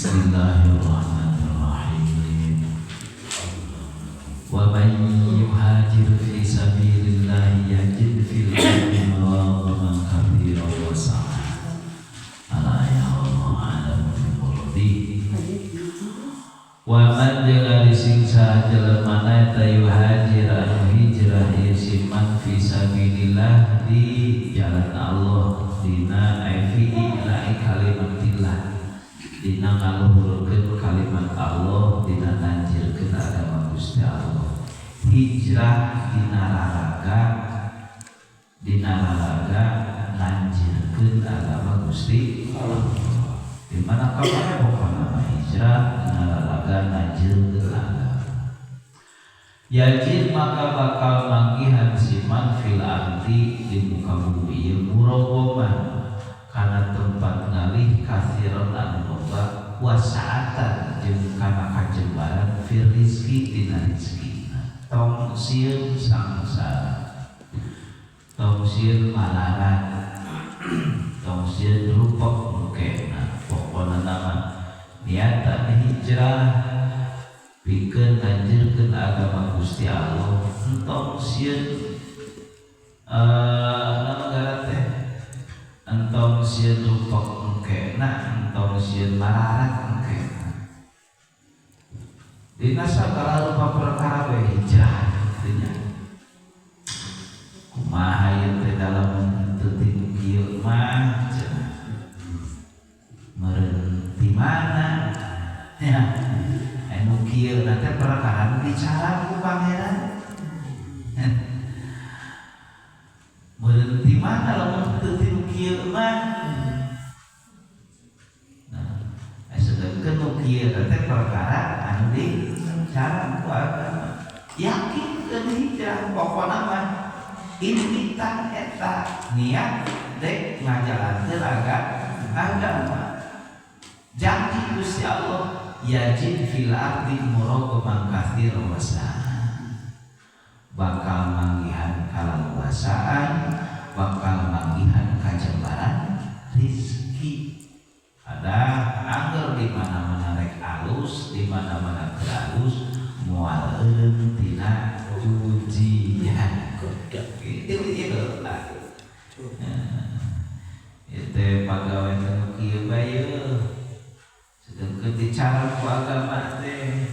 Bismillahirrahmanirrahim. Wa man yuhajir fi sabilillah yajid fil ardi maraghman katsiran wa sa'a. Ala ya'lamu a'lamu bi qulubi. Wa man jagari singsa jelema eta yuhajir anu hijrah yasiman fi sabilillah di jalan Allah dina fi ilahi kalimatillah dina ngaluhurkeun kalimat Allah dina nanjirkeun agama Gusti Allah. Hijrah dina raraga nanjirkeun agama Gusti Allah. Di mana kapan pokona hijrah dina raraga nanjirkeun agama. Yajid maka bakal manggihan siman fil ardi di muka bumi ieu murogoman kana tempat ngalih kasiron anu loba wasaatan jeung kana kajebaran fir rizki dina rizkina. Tong sieun sangsara, tong sieun malaran, tong sieun rupok mukena. Pokona nama niatan hijrah pikeun nanjirkeun agama Gusti Allah. Entong sieun nagara teh entong sieun rupok engkena, entong sieun mararat engkena. Dina sagala rupa perkara we hijrah artinya. Kumaha ieu teh dalam teu tilu kieu mah meureun di mana ya anu kieu na teh perkara bicara ku pangeran. Meureun di mana lamun teu tilu kieu mah. Kieu teh perkara anu dicara ku agama. Yakin keun hijrah pokona mah intitan eta niat dek ngajalankeun agama. Janji Gusti Allah yajid fil ardi muraqaban katsiran wa sa'a. Bakal manggihan kalaluasaan, bakal manggihan kajebaran rizki. Ada angger di mana-mana rek alus, di mana-mana halus, moal eureun tina ujian. Itu lah. Itu pagawe nu kieu bae. Sedengkeun dicara ku agama teh.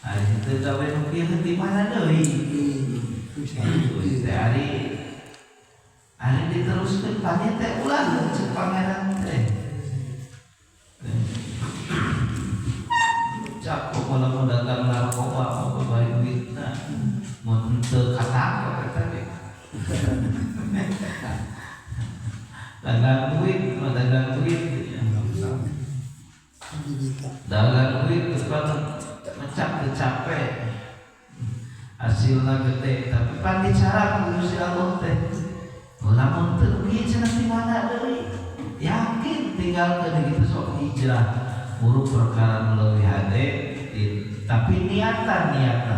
Ari teu gawe nu kieu di mana deui? Teh ari diteruskeun panya teh ulah cek pangeran teh. Cak pokona mau dagang narkoba mau bari duitna mun teu katako eta ge. Dagang duit kan macam teu capek. Hasilna gede tapi pan dicara ku Gusti Allah teh. Lamun teu kieu cenah di mana deui? Yakin tinggalkeun kitu sok hijrah. Buru perkara leuwih hade tapi niatan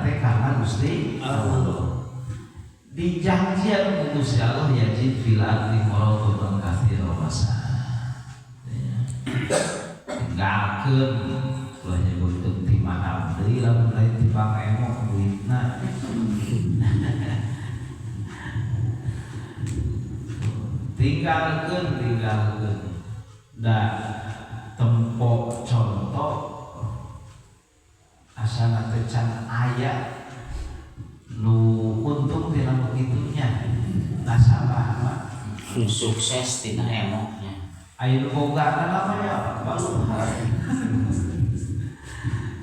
teh karena Gusti Allah. Dijanjian ku Gusti Allah yajid fil ardi muraqaban katsiran wa sa'a. Tinggalkeun ulah nyebutkeun ti mana deui lamun lain ti pangemo duitna. Tinggalkeun da tempo contoh asana teh can aya nu untung tina begitunya nasabah mah sukses tina emoknya aya nu bogana namanya baluhar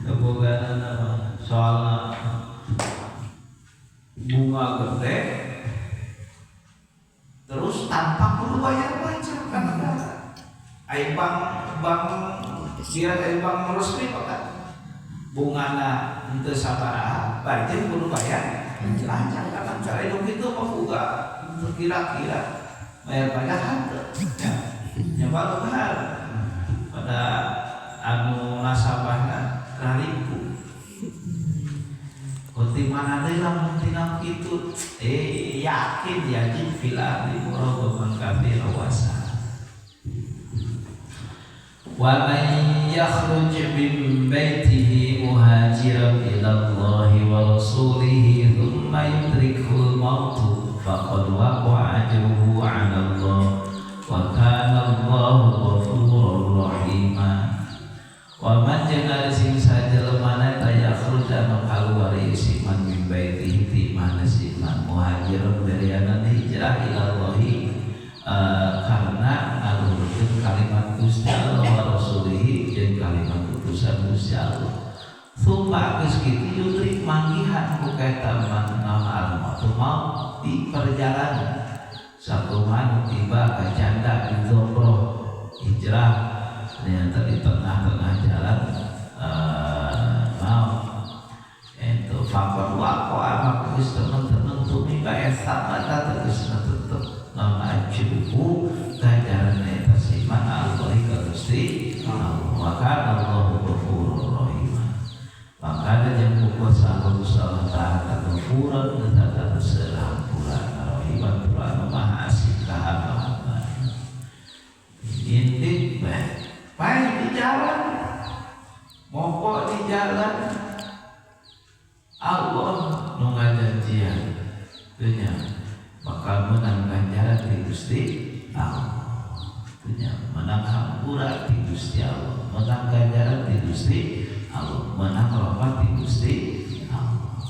nu bogana nama soalna bunga gede terus tanpa kudu bayar pajak ka negara. Aya bank sirat aya bank resmi kok bungana henteu sabaraha pajak kudu bayar pajak ka negara. Anu kitu mah boga kira-kira bayar pajak henteu. Nya baluhar pada anu nasabahna raribu. Kunti mana deui lamun tina kitu yakin yajid fil ardi muraqaban katsiran wa sa'a. Wa may yakhruj min baitihi muhajiran ila Allah wa rasulihi thumma yudrikul maut faqad waqa'a ajruhu 'ala Allah wa kana Allahu ghafurur rahima. Wa man jangan sing sajelmana tayakhruj anu kaluar isi man min baitihi ti mana si man muhajiran dari hijrah ila Allah karena ngaluhurkeun kalimat Gusti Allah wa rasulihi jeung kalimat utusan Gusti Allah. Summa geus kitu yudrik manggihan ku kaeta man al-maut maut di perjalanan sakuman tiba ka canda di Zomroh hijrah ternyata di tengah-tengah jalan maut itu fakor wako amak geus temen-temen tumi bae sabata geus tetep ajruhu ganjaran eta siman Allah ka Gusti Allah wa kana Allahu ghafurur rahim. Maka yang kuasa Allah Ta'ala ghafurun dan selampuran rahiman Tuhan maha asih hamba-hamba. Intik baik di jalan mokok di jalan Allah nu ngajanjian dunya bakal menang ganjaran di Gusti Allah. Dunya menang hampura di Gusti Allah, menang ganjaran di Gusti Allah, menang rahmat di Gusti Allah.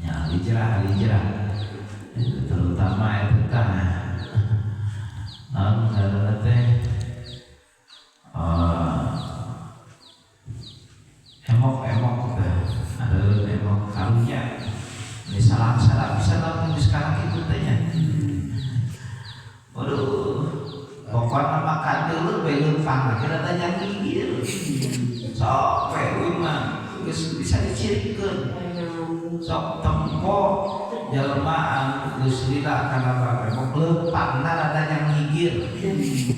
Ya hijrah itu terutama itu kan karena teh emok ada emok karunya ini salah bisa langsung sekarang itu tanya. Waduh, pokoknya makan dulu belum pang kira tanya gigil. Sok pewe mah geus bisa dicirikeun. Sok tempo jelema geus lila kana bae mok leumpangna rada yang ngigir.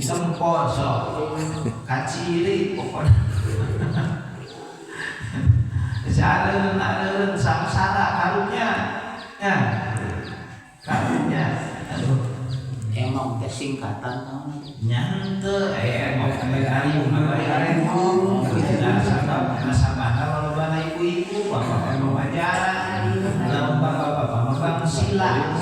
Tempo sok kaciri pokoknya. Ada samsara karunya ya karunya aduh emang teh singkatan nyante emang ari emang kita sama kalau bana ibu-ibu bapak emang ajaran lamun bapak mah sila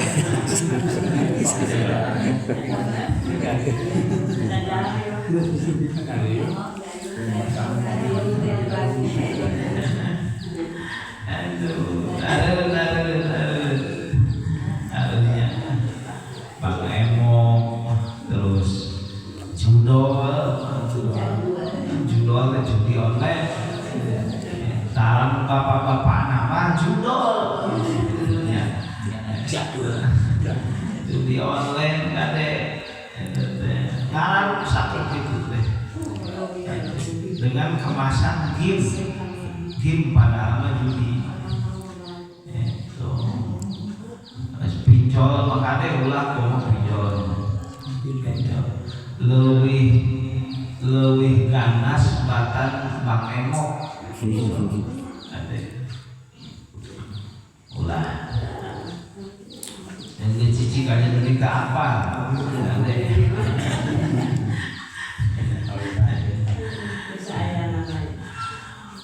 aduhnya Bang Emok terus judol judi online taran bapak-bapak nama judol judi online kade taran sakit gitu deh dengan kemasan game pada nama judi itu pinjol makanya ulah komo pinjol leuwih ganas batan Bang Emok ade ulah yang cici kajian nikah apa ade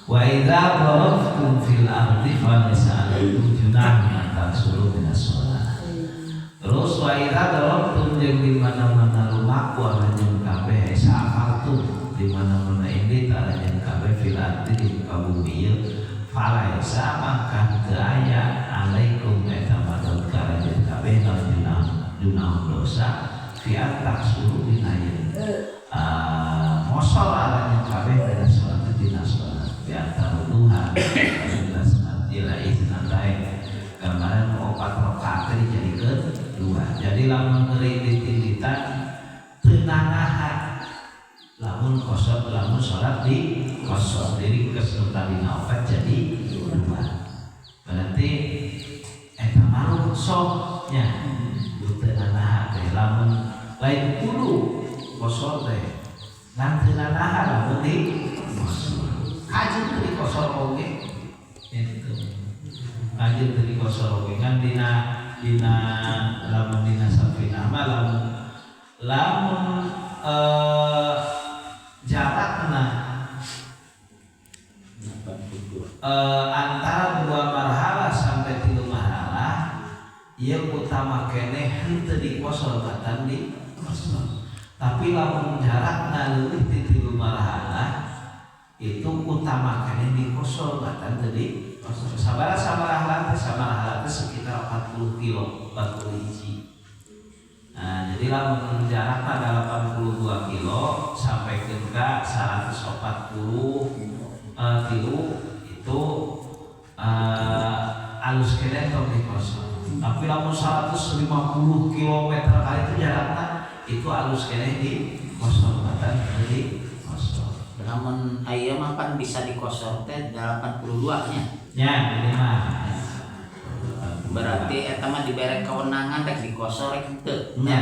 wa idza darabtum fil ardi falaysa alaykum junahun an taksuru minas shalah. Terus wa idza darabtum jeung di mana-mana lumaku anjeun kabeh sa'afartum di mana-mana ini tarajan kabeh fil ardi di muka bumi falaysa maka teu aya alaikum eta madal tarajan kabeh junahun dosa fi an taksuru dinayeun mosol arajan kabeh dina salat dina salat antara Tuhan dan ila iznan lain gambaran 4 rakaat dijadikeun 2. Jadi lamun ngeri ditilitan teu nanahan lamun kosong lamun salat di kosong diri keseluruhan 4 jadi 2. Berarti eta mah rukshonya teu nanahan teh lamun lain kudu kosong teh ngan teu nanahan lamun di kajin dari kosor oge itu kajin dari kosor oge kan dina lamun dina safina mah lamun antara 2 marhalah sampai 3 marhalah ieu utama keneh henteu dikosolbatan di kosol. Tapi lamun jarakna leuwih ti 3 marhalah itu utama keneh dikosolbatan teu di kosol. Sabaraha teh sekitar 40 kilo 40 hiji. Nah, jadi lamun jarakna 82 kilo sampai ke 140 kilo itu alus kene tong dikosong. Tapi lamun 150 km kali itu jarakna itu alus kene dikosong batan jadi kosong. Namun aya mah kan bisa dikosor teh 82 nya. Nya ini mah Berarti eta mah dibere kewenangan rek dikosor rek henteu. nya.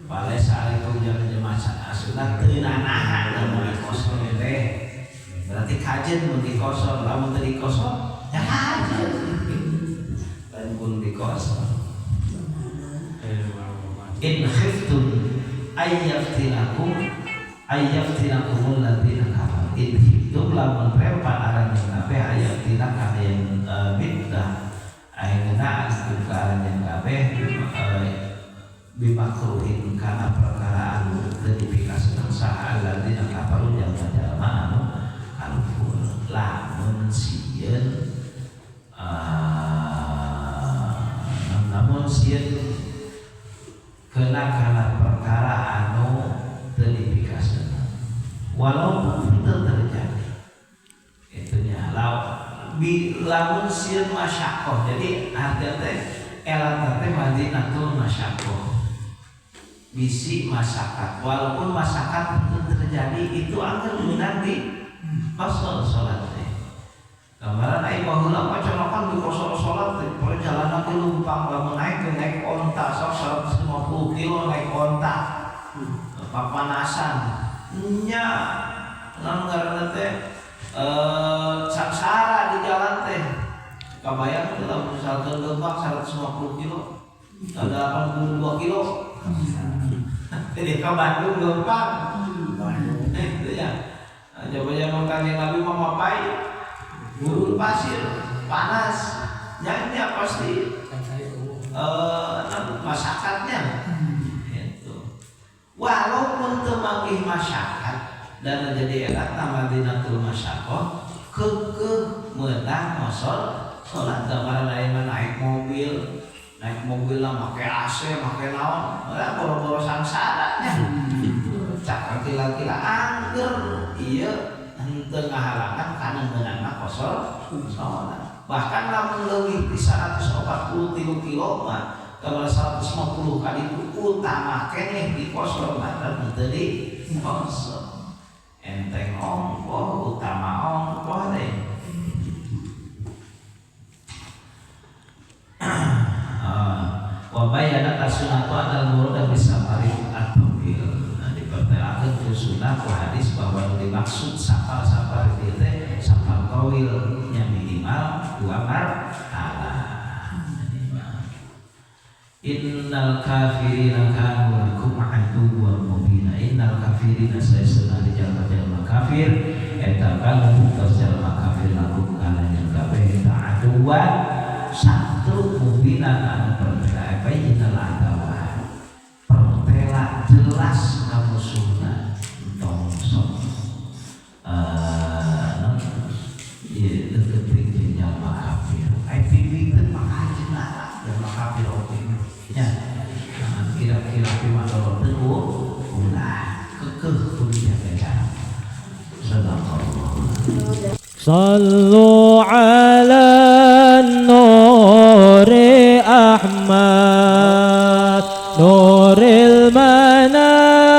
Bale saali ujar jemaah asuna teu nanahan lamun dikosor teh. Berarti kajen mun dikosor, lamun teu dikosor ya kajen. Lain pun dikosor. In khiftum ayyaftinakum alladziina kafaru. In khiftum lamun repan aran kabeh ayyaftinakum yang bid'ah ayeuna antum ka aran kabeh bimakruhin kana perkara anu teu dipikaskeun saha alladziina kafaru jalma-jalma anu kafir. Lamun sieun kena kana perkara anu teu dipikaskeun walaupun itu terjadi itunya lamun sieun masyaqqah. Jadi artinya teh elatna teh madinatul masyaqqah bisi masyarakat walaupun masyarakat itu terjadi itu angker meunang di kosor salat teh. Gambaran ai baheula paconokan di kosor salat teh perjalanan ke Lumpang lamun naik onta sok 150 kilo naik onta papanasan nya namun ngaranna teh sangsara di jalan teh kabayang teh lamun misalkan Lebak 150 kilo ada 82 kilo jadi ke Bandung Lempang itu ya coba Kanjeng Nabi memapai gurun pasir panas nyanyi pasti masyarakatnya itu walaupun temanggih masyarakat dan menjadi erat Madinatul Masyaqqah kekeh menang masol sholat. Gambaran ayeuna naik mobil lah make AC make naon ora boro-boro sangsaranya cak kila-kila angger ieu henteu ngahalangan kana meunangna kosor sholat. Bahkan lamun leuwih ti 143 kilo mah kalau 150 kali itu utama keneh di kosor mata henteu di kosor. Enteng ongkoh utama ongkoh deh. Wabayana kasunatu adal murad bisa paling at-tabil. Nah dipertelakeun ku sunah ku hadis bahwa dimaksud safar itu teh safar tawil nya minimal 2 marhalah. Innal kafirina kanu lakum aduwwan mubina. Innal kafirina sayyidina jalma-jalma kafir eta kanu jalma kafir lakum kana yang kabeh eta aduwwan satu mubina anu pertela bayyinal adawa pertela jelas ka musuhna tong sok ieu teu jalma kafir ai pipikeun maka cenah jalma kafir oge nya kira-kira pimadoro teu ulah kekeh kudu jaga sadaqallah. Sallu ala nuri Ahmad nuril manazil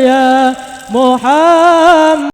ya Muhammad.